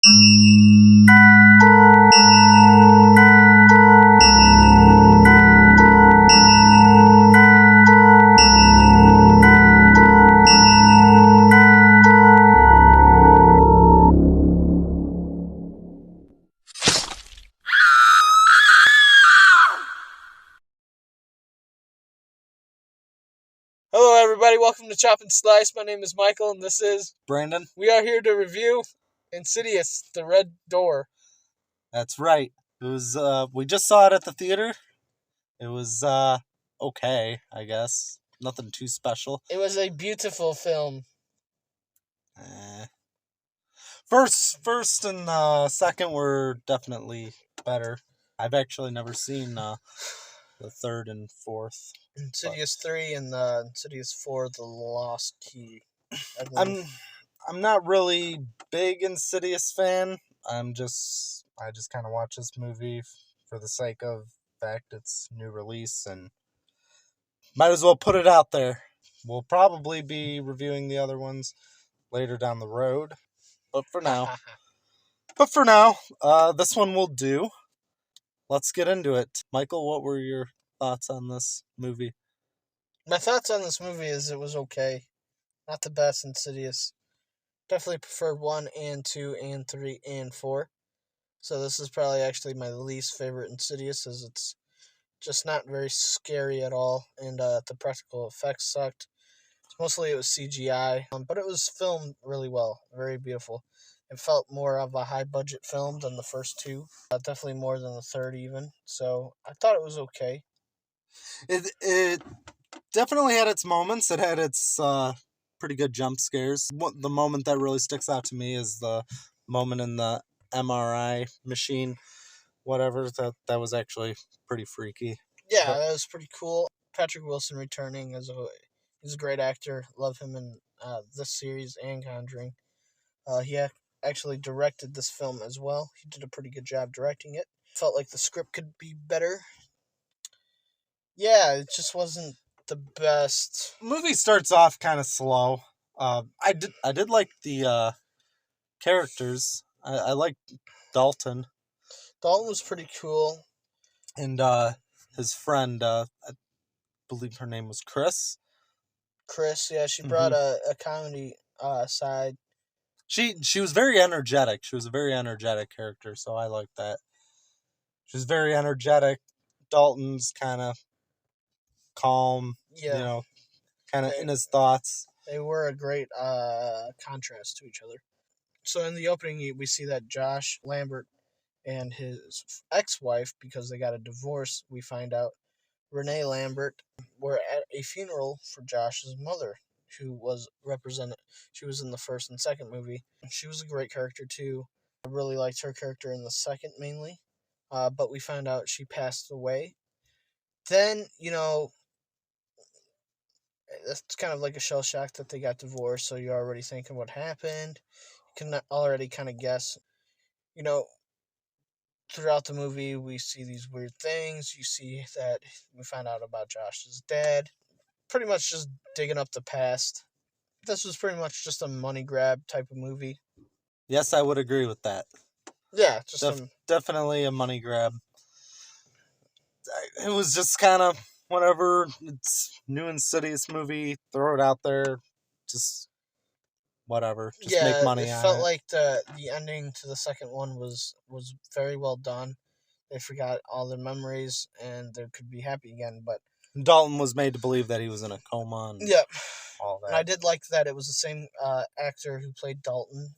Hello everybody, welcome to Chop and Slice. My name is Michael and this is Brandon. We are here to review Insidious, The Red Door. That's right. It was we just saw it at the theater. It was okay, I guess. Nothing too special. It was a beautiful film. First and second were definitely better. I've actually never seen the third and fourth. Insidious 3 and Insidious 4, The Lost Key. I'm not really big Insidious fan. I just kind of watch this movie for the sake of fact it's new release and might as well put it out there. We'll probably be reviewing the other ones later down the road, but for now, this one will do. Let's get into it. Michael, what were your thoughts on this movie? My thoughts on this movie is it was okay. Not the best Insidious. Definitely preferred 1 and 2 and 3 and 4. So this is probably actually my least favorite Insidious, as it's just not very scary at all, and the practical effects sucked. Mostly it was CGI, but it was filmed really well, very beautiful. It felt more of a high-budget film than the first two, definitely more than the third even, so I thought it was okay. It definitely had its moments. It had its pretty good jump scares. The moment that really sticks out to me is the moment in the MRI machine, whatever. That was actually pretty freaky. Yeah, that was pretty cool. Patrick Wilson returning he's a great actor. Love him in this series and Conjuring. He actually directed this film as well. He did a pretty good job directing it. Felt like the script could be better. Yeah, it just wasn't the best. Movie starts off kind of slow. I did like the characters. I liked Dalton. Dalton was pretty cool. And his friend, I believe her name was Chris. Chris, yeah, she brought a comedy side. She was very energetic. She was a very energetic character, so I liked that. She was very energetic. Dalton's kind of calm, Yeah. kind of in his thoughts. They were a great contrast to each other. So in the opening, we see that Josh Lambert and his ex-wife, because they got a divorce, we find out Renee Lambert, were at a funeral for Josh's mother, who was represented. She was in the first and second movie. She was a great character too. I really liked her character in the second mainly, but we found out she passed away. Then, it's kind of like a shell shock that they got divorced, so you're already thinking what happened. You can already kind of guess. Throughout the movie, we see these weird things. You see that we find out about Josh's dad. Pretty much just digging up the past. This was pretty much just a money grab type of movie. Yes, I would agree with that. Yeah, just definitely a money grab. It was just kind of whatever. It's new Insidious movie. Throw it out there. Just whatever. Just make money on it. It felt like the ending to the second one was very well done. They forgot all their memories and they could be happy again, but Dalton was made to believe that he was in a coma. And all that. And I did like that it was the same actor who played Dalton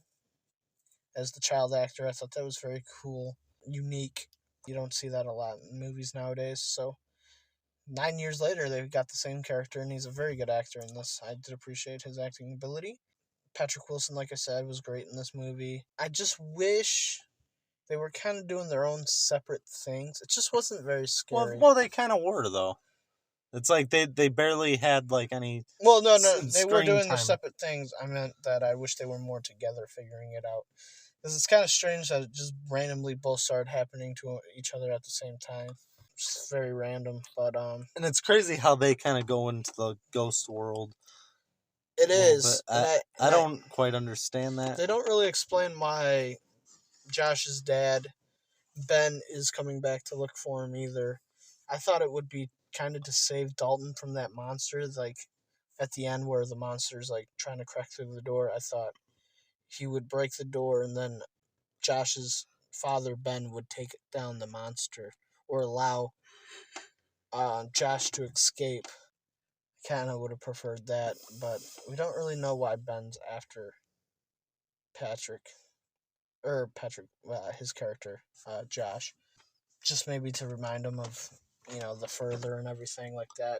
as the child actor. I thought that was very cool, unique. You don't see that a lot in movies nowadays. So 9 years later, they've got the same character, and he's a very good actor in this. I did appreciate his acting ability. Patrick Wilson, like I said, was great in this movie. I just wish they were kind of doing their own separate things. It just wasn't very scary. Well, they kind of were, though. It's like they barely had, like, any... Well, no, they were doing their separate things. I meant that I wish they were more together figuring it out. Because it's kind of strange that it just randomly both started happening to each other at the same time. Just very random, but And it's crazy how they kind of go into the ghost world. It is. I don't quite understand that. They don't really explain why Josh's dad, Ben, is coming back to look for him either. I thought it would be kind of to save Dalton from that monster, like at the end where the monster's like trying to crack through the door. I thought he would break the door and then Josh's father, Ben, would take down the monster or allow Josh to escape. Kind of would have preferred that, but we don't really know why Ben's after Patrick or Patrick, his character, Josh. Just maybe to remind him of the further and everything like that.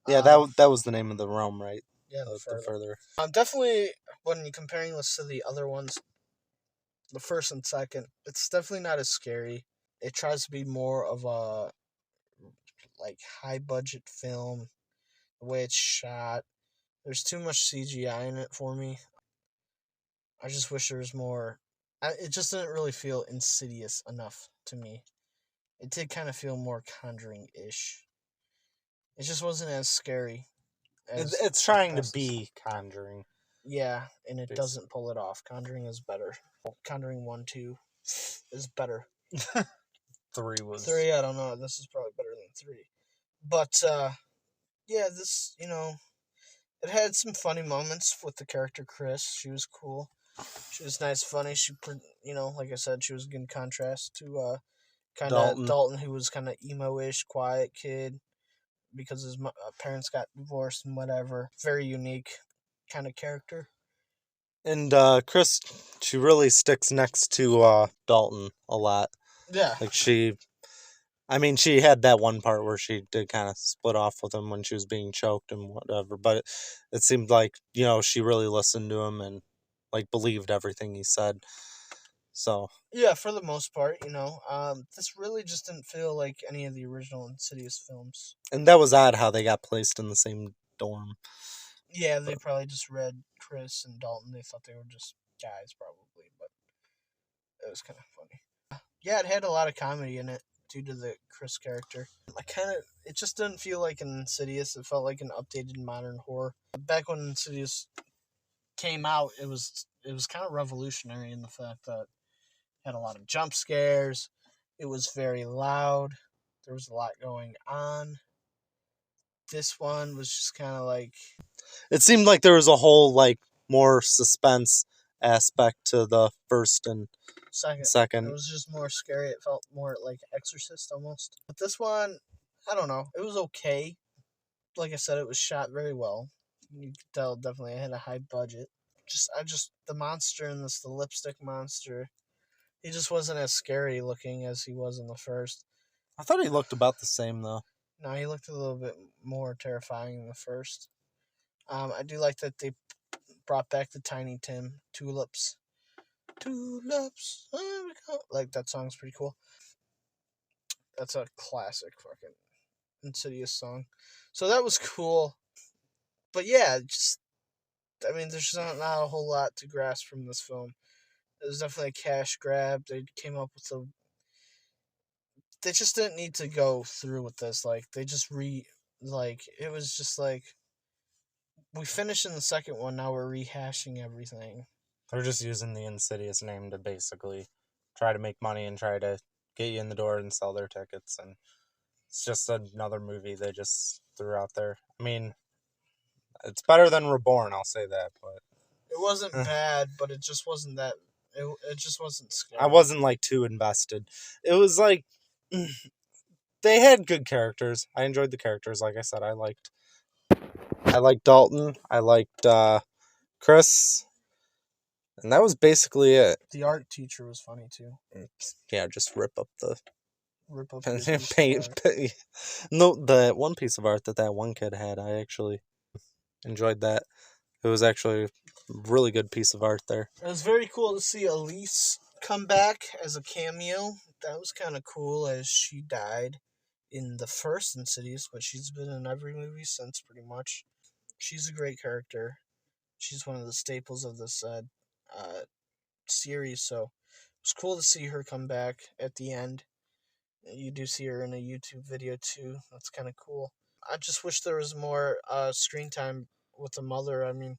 Yeah, Um, that was the name of the realm, right? yeah, The further. Definitely when you're comparing this to the other ones, the first and second, it's definitely not as scary. It tries to be more of a like high budget film. The way it's shot, there's too much CGI in it for me. I just wish there was more. It just didn't really feel Insidious enough to me. It did kind of feel more Conjuring ish. It just wasn't as scary as It's trying to be Conjuring. Yeah, and it doesn't pull it off. Conjuring is better. Conjuring 1, 2 is better. 3, I don't know. This is probably better than 3. But, yeah, this, it had some funny moments with the character Chris. She was cool. She was nice, funny. Like I said, she was a good contrast to, kind of Dalton, who was kind of emo-ish, quiet kid because his parents got divorced and whatever. Very unique kind of character. And Chris, she really sticks next to Dalton a lot. Yeah. Like she had that one part where she did kind of split off with him when she was being choked and whatever, but it seemed like, she really listened to him and like believed everything he said. So yeah, for the most part, this really just didn't feel like any of the original Insidious films. And that was odd how they got placed in the same dorm. Yeah, they probably just read Chris and Dalton. They thought they were just guys, probably, but it was kind of funny. Yeah, it had a lot of comedy in it due to the Chris character. It just didn't feel like an Insidious. It felt like an updated modern horror. Back when Insidious came out, it was kind of revolutionary in the fact that it had a lot of jump scares. It was very loud. There was a lot going on. This one was just kind of like It seemed like there was a whole like more suspense aspect to the first and second. It was just more scary. It felt more like Exorcist almost. But this one, I don't know. It was okay. Like I said, it was shot very well. You could tell definitely it had a high budget. The monster in this, the lipstick monster, he just wasn't as scary looking as he was in the first. I thought he looked about the same though. No, he looked a little bit more terrifying in the first. I do like that they brought back the Tiny Tim tulips. Tulips, like that song's pretty cool. That's a classic fucking Insidious song. So that was cool. But yeah, there's just not a whole lot to grasp from this film. It was definitely a cash grab. They came up with they just didn't need to go through with this. Like they just it was just like we finished in the second one. Now we're rehashing everything. They're just using the Insidious name to basically try to make money and try to get you in the door and sell their tickets, and it's just another movie they just threw out there. I mean, it's better than Reborn, I'll say that, but it wasn't bad, but it just wasn't that. It just wasn't scary. I wasn't like too invested. It was like they had good characters. I enjoyed the characters. Like I said, I liked Dalton. I liked Chris. And that was basically it. The art teacher was funny too. Yeah, just rip up paint. No, the one piece of art that one kid had, I actually enjoyed that. It was actually a really good piece of art there. It was very cool to see Elise come back as a cameo. That was kind of cool as she died in the first Insidious, but she's been in every movie since pretty much. She's a great character. She's one of the staples of this series, so it was cool to see her come back at the end. You do see her in a YouTube video too. That's kind of cool. I just wish there was more screen time with the mother. I mean,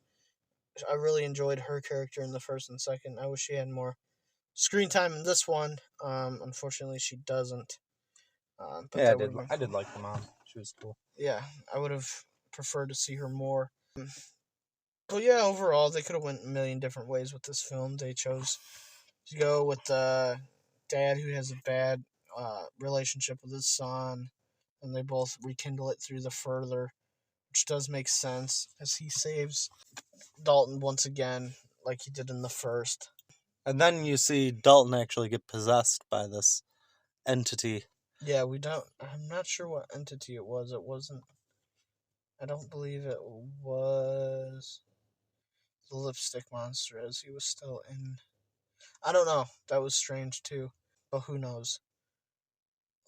I really enjoyed her character in the first and second. I wish she had more screen time in this one. Unfortunately, she doesn't. But Yeah, that would have been I did cool. like the mom. She was cool. Yeah, I would have preferred to see her more. But yeah, overall, they could have went a million different ways with this film. They chose to go with the dad who has a bad relationship with his son, and they both rekindle it through the further, which does make sense as he saves Dalton once again, like he did in the first. And then you see Dalton actually get possessed by this entity. Yeah, we don't. I'm not sure what entity it was. It wasn't. I don't believe it was the lipstick monster, as he was still in. I don't know. That was strange too, but who knows?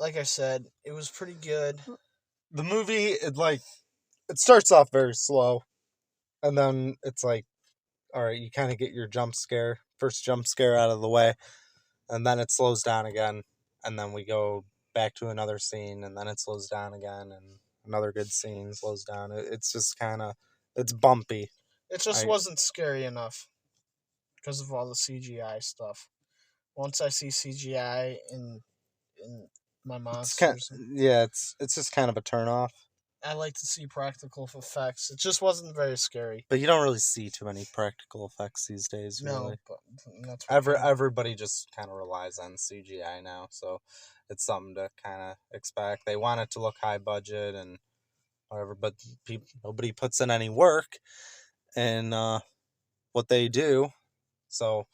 Like I said, it was pretty good. The movie, it starts off very slow, and then it's like, all right, you kind of get your first jump scare out of the way, and then it slows down again, and then we go back to another scene, and then it slows down again, and another good scene slows down. It's just kind of, it's bumpy. It just I wasn't scary enough because of all the CGI stuff. Once I see CGI in my it's kind, monsters, yeah, it's just kind of a turn off. I like to see practical effects. It just wasn't very scary. But you don't really see too many practical effects these days, really. No, but that's what kind of. Everybody just kind of relies on CGI now, so it's something to kind of expect. They want it to look high budget and whatever, but nobody puts in any work in what they do. So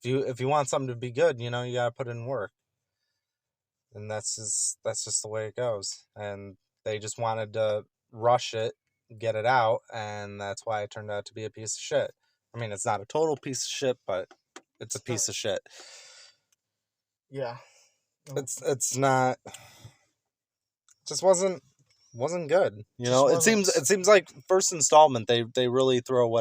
if you want something to be good, you gotta put in work, and that's just the way it goes. And they just wanted to rush it, get it out, and that's why it turned out to be a piece of shit. I mean, it's not a total piece of shit, but it's a piece of shit. Yeah. It's not, just wasn't good. Just wasn't. It seems like first installment they really throw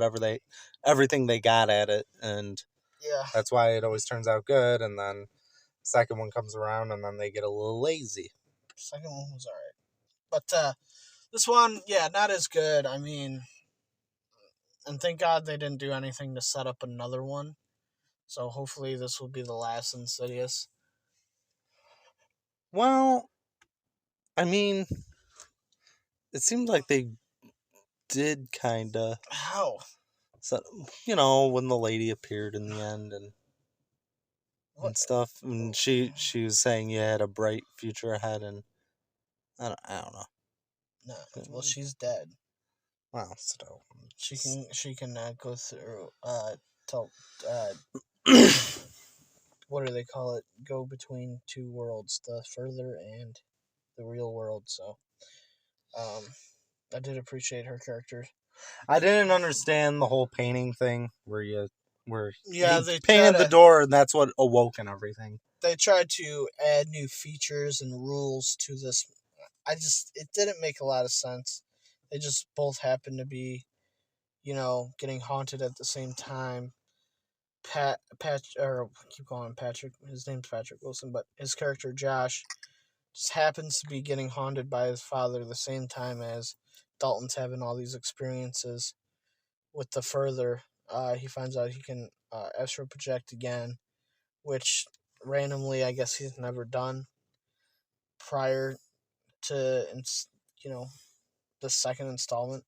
everything they got at it, and Yeah. that's why it always turns out good. And then second one comes around, and then they get a little lazy. Second one was alright. But this one, yeah, not as good. I mean, and thank God they didn't do anything to set up another one. So hopefully this will be the last Insidious. Well, I mean, it seemed like they did kind of. How? So, when the lady appeared in the end and What? stuff, and she was saying you had a bright future ahead, and I don't know. No. Well, she's dead. Well, still, She can go through tell what do they call it? Go between two worlds, the further and the real world. So, um, I did appreciate her character. I didn't understand the whole painting thing where Yeah, he they painted the door, and that's what awoke and everything. they tried to add new features and rules to this. It didn't make a lot of sense. They just both happened to be, getting haunted at the same time. Or I keep calling him Patrick. His name's Patrick Wilson, but his character Josh just happens to be getting haunted by his father the same time as Dalton's having all these experiences with the further. He finds out he can astral project again, which randomly I guess he's never done prior to you know the second installment.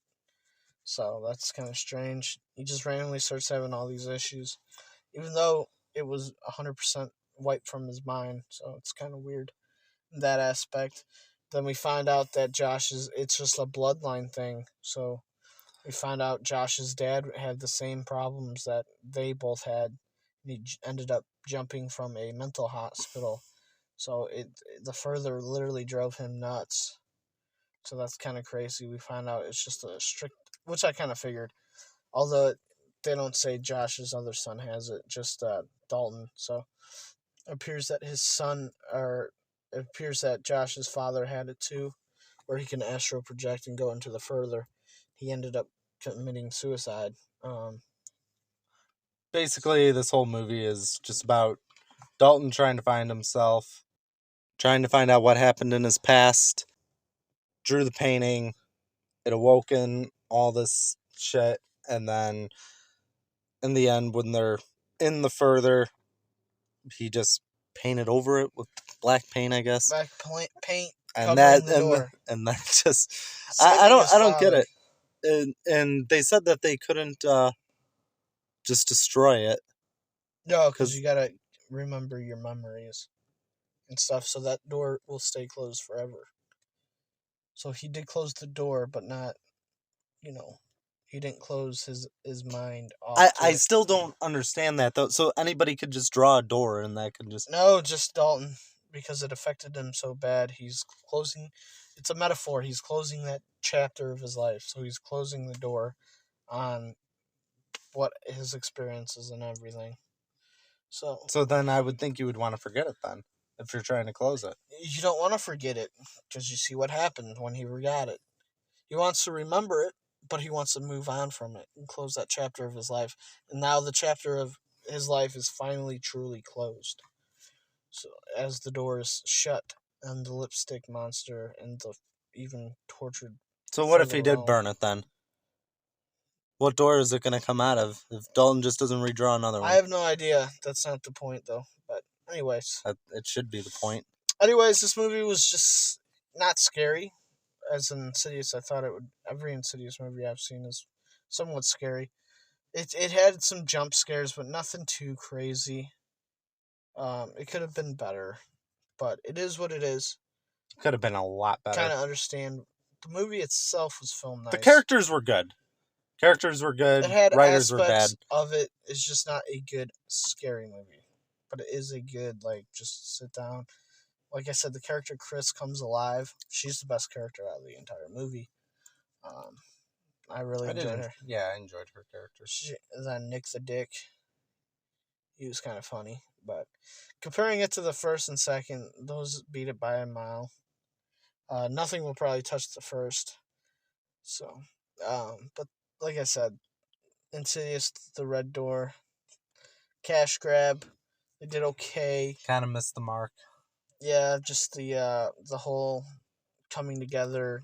So that's kind of strange. He just randomly starts having all these issues, even though it was 100% wiped from his mind. So it's kind of weird in that aspect. Then we find out that it's just a bloodline thing. So we find out Josh's dad had the same problems that they both had. He ended up jumping from a mental hospital. So the further literally drove him nuts. So that's kind of crazy. We find out it's just a strict, which I kind of figured. Although they don't say Josh's other son has it, just Dalton. So it appears that his son, or it appears that Josh's father had it too, where he can astral project and go into the further. He ended up committing suicide. Basically, this whole movie is just about Dalton trying to find himself, trying to find out what happened in his past, drew the painting, it awoken all this shit, and then in the end, when they're in the further, he just painted over it with black paint, I guess. Black paint And covering the door. and that just Saving his I don't get father. it. And they said that they couldn't just destroy it. No, because 'Cause- you gotta remember your memories and stuff, so that door will stay closed forever. So he did close the door, but not, he didn't close his mind off to I it. still don't understand that though. So anybody could just draw a door and that could just No, just Dalton, because it affected him so bad. He's closing. It's a metaphor. He's closing that chapter of his life. So he's closing the door on what his experiences and everything. So then I would think you would want to forget it then if you're trying to close it. you don't want to forget it because you see what happened when he forgot it. He wants to remember it, but he wants to move on from it and close that chapter of his life. And now the chapter of his life is finally truly closed. So as the door is shut and the lipstick monster and the even tortured. So what if further he did along. burn it then? What door is it going to come out of if Dalton just doesn't redraw another one? I have no idea. That's not the point though. But anyways, It should be the point. this movie was just not scary. As in Insidious, I thought it would. Every Insidious movie I've seen is somewhat scary. It had some jump scares, but nothing too crazy. It could have been better, but it is what it is. Could have been a lot better. Kind of understand. The movie itself was filmed nice. The characters were good. It had Writers were bad. aspects of it. It's just not a good scary movie, but it is a good just sit down. Like I said, the character Chris comes alive. She's the best character out of the entire movie. I really enjoyed her. Yeah, I enjoyed her character. Then Nick the Dick. He was kind of funny, but comparing it to the first and second, those beat it by a mile. Nothing will probably touch the first. So, but like I said, Insidious, the Red Door, Cash Grab, they did okay. Kind of missed the mark. Yeah, just the whole coming together,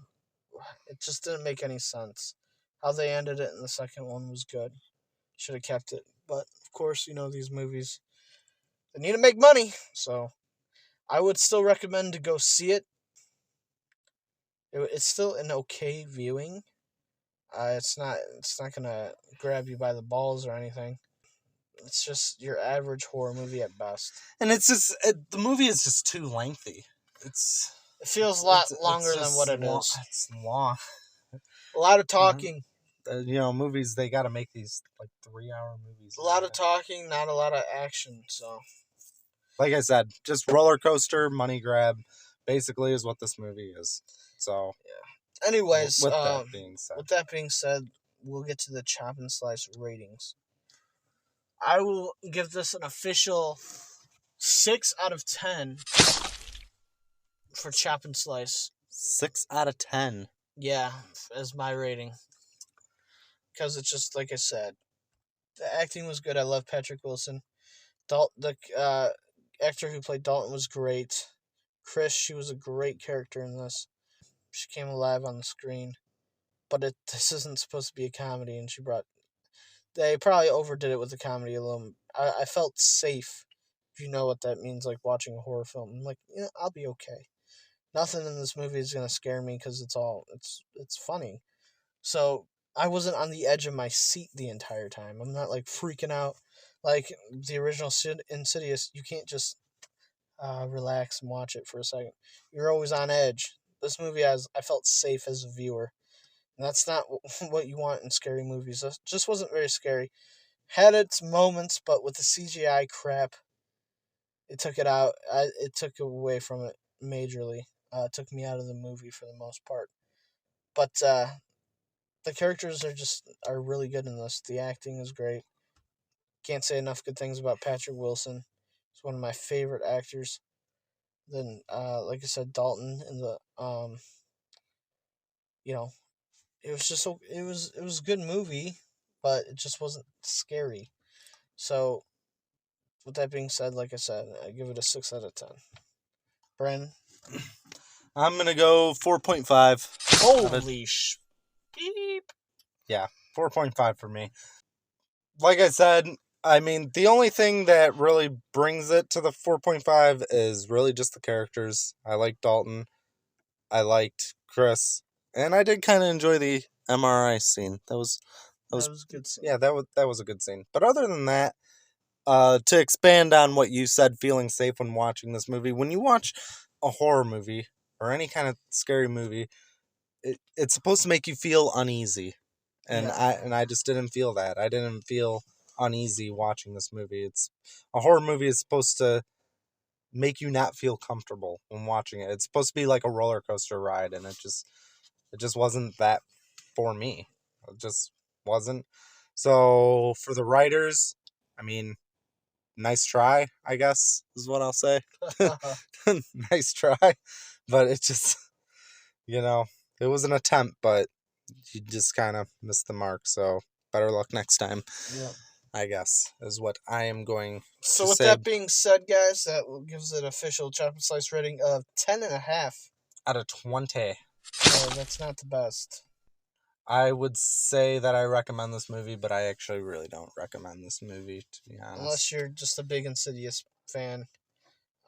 it just didn't make any sense. How they ended it in the second one was good. Should have kept it, but of course, these movies, they need to make money, so I would still recommend to go see it. It's still an okay viewing. It's not gonna grab you by the balls or anything. It's just your average horror movie at best. And it's just the movie is just too lengthy. It feels a lot longer than what it is. It's long. A lot of talking. Movies, they got to make these 3-hour movies. A lot of talking, not a lot of action. So, like I said, just roller coaster, money grab, basically is what this movie is. So, yeah. Anyways, with that being said, we'll get to the Chop and Slice ratings. I will give this an official 6 out of 10 for Chop and Slice. 6 out of 10. Yeah, as my rating. Because it's just, like I said, the acting was good. I love Patrick Wilson. The actor who played Dalton was great. Chris, she was a great character in this. She came alive on the screen. But this isn't supposed to be a comedy, and they probably overdid it with the comedy a little. I felt safe, if you know what that means, watching a horror film. I'm like, I'll be okay. Nothing in this movie is gonna scare me because it's funny. So I wasn't on the edge of my seat the entire time. I'm not freaking out like the original Insidious. You can't just relax and watch it for a second. You're always on edge. This movie, I felt safe as a viewer. And that's not what you want in scary movies. It just wasn't very scary. Had its moments, but with the CGI crap, it took it out. It took away from it majorly. It took me out of the movie for the most part. But the characters are really good in this. The acting is great. Can't say enough good things about Patrick Wilson. He's one of my favorite actors. Then, like I said, Dalton in the it was a good movie, but it just wasn't scary. So, with that being said, like I said, I give it a 6 out of 10. Bren? I'm going to go 4.5. Holy beep. Yeah, 4.5 for me. Like I said, I mean, the only thing that really brings it to the 4.5 is really just the characters. I liked Dalton. I liked Chris, and I did kind of enjoy the MRI scene. That That was was a good scene. yeah, that was a good scene. But other than that, to expand on what you said, feeling safe when watching this movie, when you watch a horror movie or any kind of scary movie, it's supposed to make you feel uneasy, and Yeah. I just didn't feel that. I didn't feel uneasy watching this movie. It's a horror movie is supposed to make you not feel comfortable when watching it. It's supposed to be like a roller coaster ride, and it just wasn't that for me. It just wasn't. So for the writers, I mean, nice try, I guess is what I'll say. Nice try, but it just, you know, it was an attempt, but you just kind of missed the mark. So better luck next time, Yeah. I guess, is what I am going So to with say. that being said, guys, that gives it official chocolate slice rating of 10.5. Out of 20. So that's not the best. I would say that I recommend this movie, but I actually really don't recommend this movie, to be honest. Unless you're just a big Insidious fan.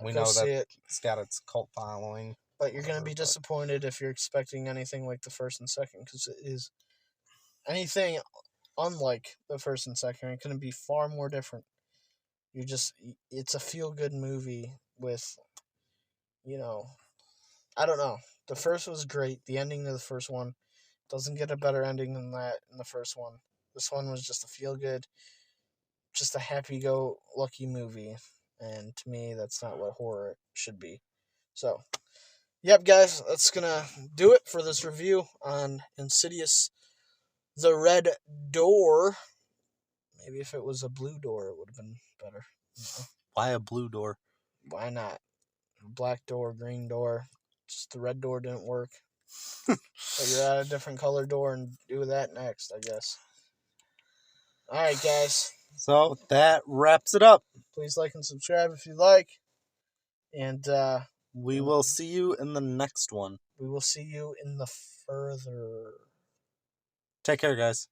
We Go know see that it. it's got its cult following. But you're going to be But disappointed if you're expecting anything like the first and second, because it is anything unlike the first and second. It's going to be far more different. It's a feel good movie with, you know, I don't know. The first was great. The ending of the first one doesn't get a better ending than that in the first one. This one was just a feel good, just a happy go lucky movie. And to me, that's not what horror should be. So, yep, guys, that's gonna do it for this review on Insidious the Red Door. Maybe if it was a blue door, it would have been better. why a blue door? Why not? Black door, green door. Just the red door didn't work. Figure out a different color door and do that next, I guess. Alright, guys. So that wraps it up. Please like and subscribe if you like. And We will see you in the next one. we will see you in the further. Take care, guys.